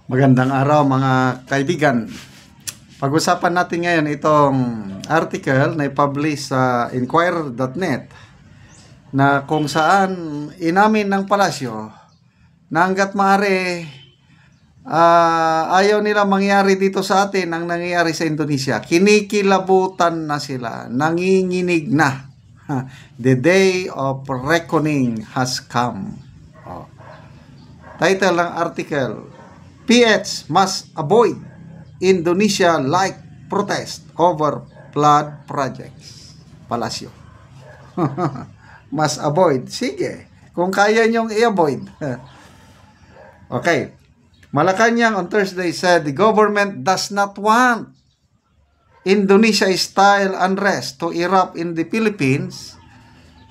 Magandang araw mga kaibigan. Pag-usapan natin ngayon itong article na i-publish sa Inquirer.net na kung saan inamin ng palasyo na hanggat maaari ayaw nila mangyari dito sa atin ang nangyayari sa Indonesia. Kinikilabutan na sila, nanginginig na. The day of reckoning has come. Title ng article, PH must avoid Indonesia-like protest over flood projects. Palasyo. Must avoid. Sige. Kung kaya nyong i-avoid. Okay. Malacanang on Thursday said the government does not want Indonesia-style unrest to erupt in the Philippines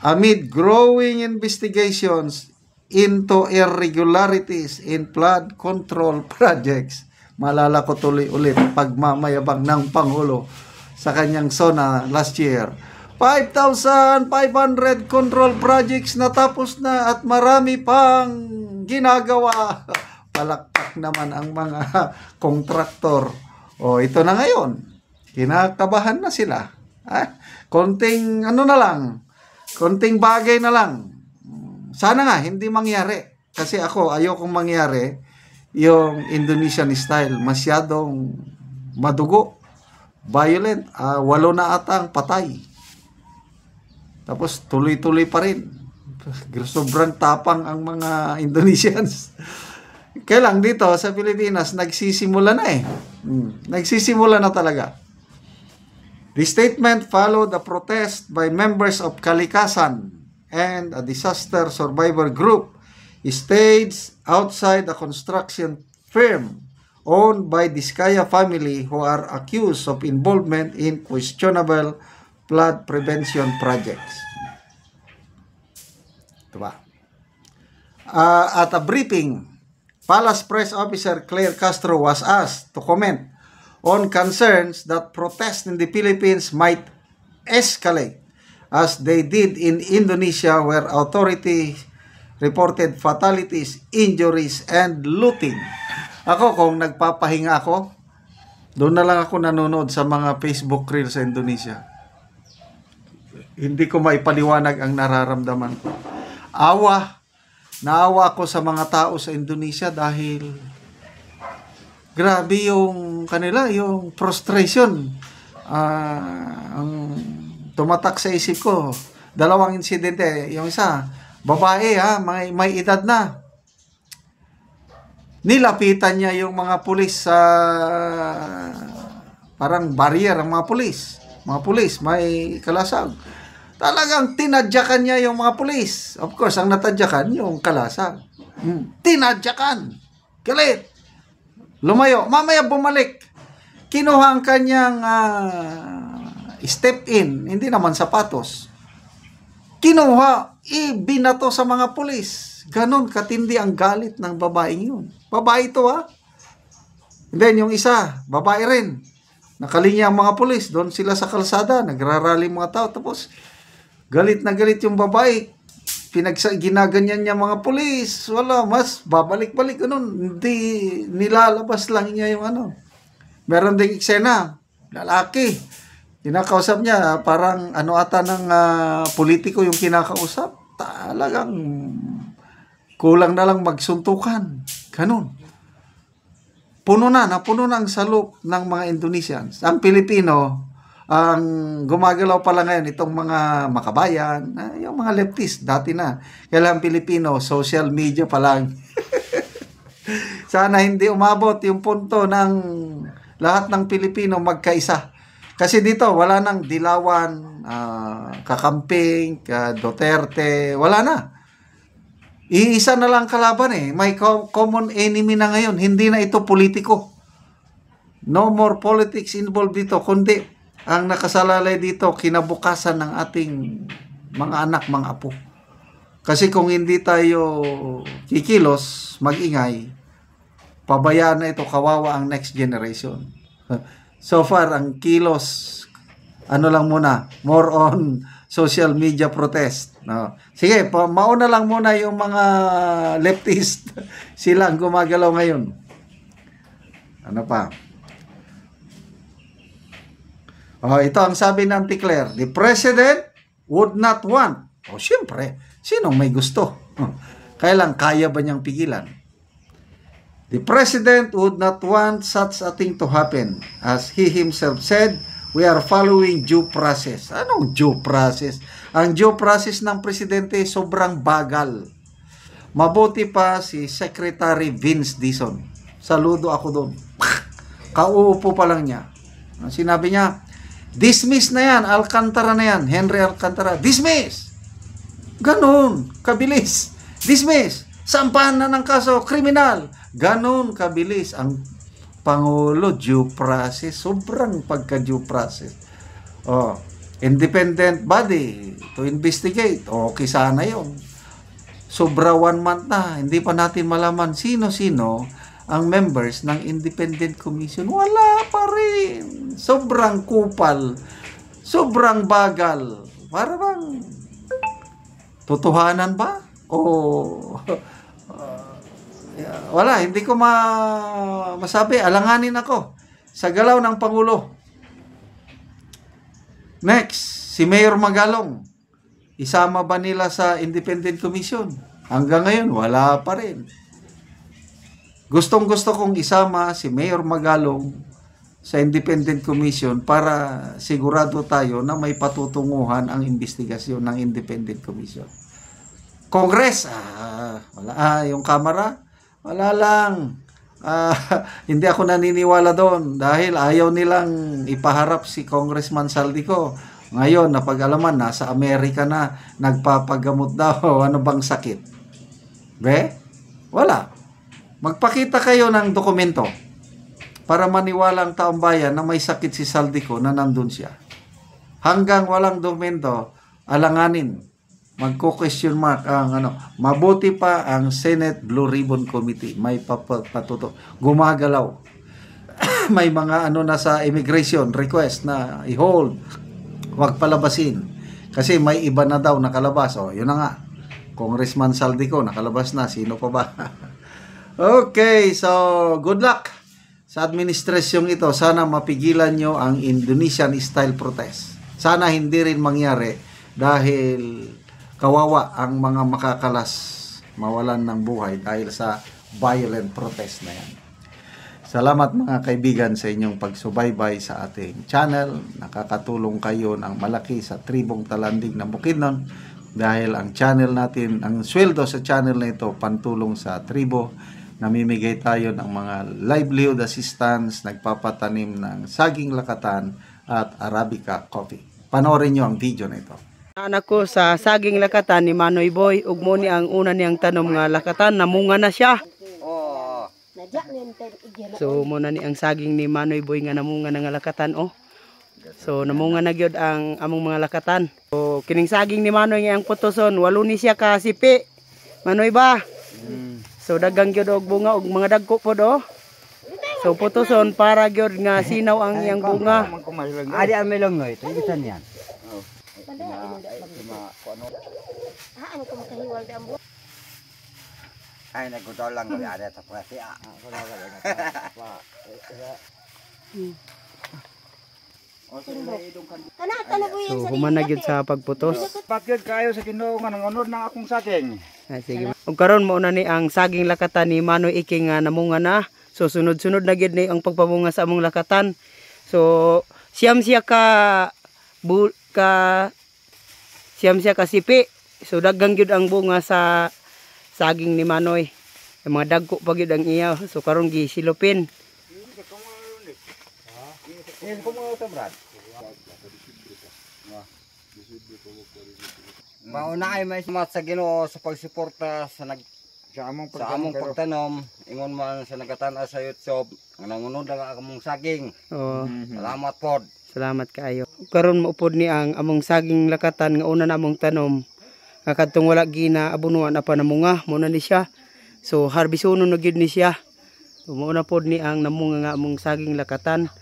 amid growing investigations into irregularities in flood control projects. Malala ko tuloy ulit pagmamayabang ng Pangulo sa kanyang SONA last year. 5,500 control projects na tapos na at marami pang ginagawa. Palakpak naman ang mga kontraktor. O ito na ngayon. Kinakabahan na sila. Konting ano na lang. Konting bagay na lang. Sana nga, hindi mangyari. Kasi ako, ayokong mangyari yung Indonesian style. Masyadong madugo, violent. 8 na atang patay. Tapos tuloy-tuloy pa rin. Sobrang tapang ang mga Indonesians. Kaya lang dito sa Pilipinas, nagsisimula na eh. Nagsisimula na talaga. The statement followed a protest by members of Kalikasan and a disaster survivor group staged outside a construction firm owned by the Diskaya family who are accused of involvement in questionable flood prevention projects. Diba? At a briefing, Palace Press Officer Claire Castro was asked to comment on concerns that protests in the Philippines might escalate as they did in Indonesia where authorities reported fatalities, injuries, and looting. Ako, kung nagpapahinga ako, doon na lang ako nanonood sa mga Facebook reels sa Indonesia. Hindi ko maipaliwanag ang nararamdaman ko. Naawa ako sa mga tao sa Indonesia dahil grabe yung kanila, yung frustration. Ang tumatak sa isip ko, 2 insidente. Yung isa, babae may edad na. Nilapitan niya yung mga pulis sa parang barrier ang mga pulis. Mga pulis, may kalasag. Talagang tinadyakan niya yung mga pulis. Of course, ang natadyakan yung kalasag. Tinadyakan. Galit. Lumayo. Mamaya bumalik. Kinuha ang kanyang step in, hindi naman sapatos. Kinuha, ibinato sa mga pulis. Ganon katindi ang galit ng babaeng yun. Babae ito And then yung isa, babae rin. Nakalinya ang mga pulis. Doon sila sa kalsada, nagrarally mga tao. Tapos, galit na galit yung babae. Ginaganyan niya mga pulis. Wala, mas babalik-balik. Hindi nilalabas lang niya yung Meron ding eksena, lalaki. Kinakausap niya, parang ata ng politiko yung kinakausap. Talagang kulang na lang magsuntukan. Ganun. Puno na ang salop ng mga Indonesians. Ang Pilipino, ang gumagalaw pala ngayon itong mga makabayan, yung mga leftist, dati na. Kaya ang Pilipino, social media pa lang. Sana hindi umabot yung punto ng lahat ng Pilipino magkaisa. Kasi dito, wala nang Dilawan, Kakamping, Duterte, wala na. Iisa na lang kalaban eh. May common enemy na ngayon. Hindi na ito politiko. No more politics involved dito, kundi ang nakasalalay dito, kinabukasan ng ating mga anak, mga apo. Kasi kung hindi tayo kikilos, mag-ingay, pabayaan na ito, kawawa ang next generation. So far, ang kilos, lang muna, more on social media protest. No. Sige, mauna lang muna yung mga leftist. Sila ang gumagalaw ngayon. Ano pa? Oh, ito ang sabi ng Auntie Claire. The President would not want. Oh, siyempre. Sinong may gusto? Kailan kaya ba niyang pigilan? The President would not want such a thing to happen. As he himself said, we are following due process. Anong due process? Ang due process ng Presidente sobrang bagal. Mabuti pa si Secretary Vince Dizon. Saludo ako doon. Kauupo pa lang niya. Sinabi niya, dismiss na yan, Alcantara na yan, Henry Alcantara, dismiss! Ganon, kabilis. Dismiss! Sampahan na ng kaso, kriminal. Ganon, kabilis. Ang Pangulo, due process, sobrang pagka-due process. Oh, independent body to investigate. Okay sana yun. Sobra 1 month na, hindi pa natin malaman sino-sino ang members ng Independent Commission. Wala pa rin. Sobrang kupal. Sobrang bagal. Para bang totohanan ba? O wala, hindi ko masabi. Alanganin ako sa galaw ng Pangulo. Next, si Mayor Magalong. Isama ba nila sa Independent Commission? Hanggang ngayon, wala pa rin. Gustong-gusto kong isama si Mayor Magalong sa Independent Commission para sigurado tayo na may patutunguhan ang investigasyon ng Independent Commission. Congress, wala. Yung Kamara, wala lang. Hindi ako naniniwala doon dahil ayaw nilang ipaharap si Congressman Saldico. Ngayon, napag-alaman, nasa Amerika na, nagpapagamot daw. Ano bang sakit? Be? Wala. Magpakita kayo ng dokumento para maniwala ang taong bayan na may sakit si Saldico na nandun siya. Hanggang walang dokumento, alanganin. Magko-question mark ang mabuti pa ang Senate Blue Ribbon Committee. May patuto. Gumagalaw. May mga na sa immigration request na i-hold. Huwag palabasin. Kasi may iba na daw nakalabas. O, yun na nga. Congressman Saldico, nakalabas na. Sino pa ba? Okay, so good luck sa administrasyong ito. Sana mapigilan nyo ang Indonesian-style protest. Sana hindi rin mangyari dahil kawawa ang mga makakalas mawalan ng buhay dahil sa violent protest na yan. Salamat mga kaibigan sa inyong pagsubaybay sa ating channel. Nakakatulong kayo ng malaki sa Tribong Talandig ng Bukidnon dahil ang channel natin, ang sweldo sa channel na ito, pantulong sa tribo. Namimigay tayo ng mga livelihood assistance, nagpapatanim ng saging lakatan at Arabica coffee. Panoorin nyo ang video na ito. Anak ko sa saging lakatan ni Manoy Boy, ug mo ni ang una niyang tanom nga lakatan, namunga na siya. So muna ni ang saging ni Manoy Boy nga namunga na nga lakatan oh. So namunga na gyud ang among mga lakatan. So kining saging ni Manoy nga ang putoson, walo ni siya ka sipi. Manoy ba? So dagang gyud og bunga og mga dagko pod oh. So putoson para gyud nga sinaw ang iyang bunga. Adi amelong no ito, ibisan yan. Ay nagutol lang kami ada sa presi. So humana gyud sa pagputos. Pagyod kayo sa Ginoo nga nangunod ng akong saging. Ay sige. Ug karon mo na ni ang saging lakatan ni Manoy Iking nga namunga na. So sunod-sunod na gyud ni ang pagpamunga sa among lakatan. So siyam siya ka sipi. So dagang gyud ang bunga sa saging ni Manoy. Ang mga dagko pa gyud ang iya. So karon gisilupin. Mauna ay may sumat sa Ginoo sa pagsuporta sa among pagtanom, ingon man sa nagatan sa YouTube, ang nangunod ang among saging. Oh. Salamat pod. Salamat kaayo. Karon maupod ni ang among saging lakatan nga una namong tanom. Kadtong wala gina abunuan na pa namunga, muna ni siya. So harbisono na gyud ni siya. So mauna pod ni ang namunga nga among saging lakatan.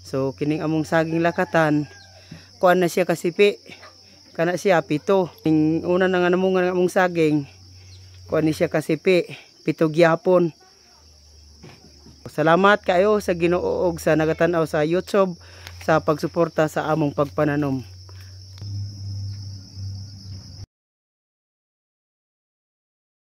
So kining among saging lakatan, kuan na siya kasipi. Kana siya 7. Ning una na nga namunga nga among saging, kuan ni siya kasipi, 7 gyapon. salamat kayo sa Ginoo ug sa nagatan-aw sa YouTube sa pagsuporta sa among pagpananom.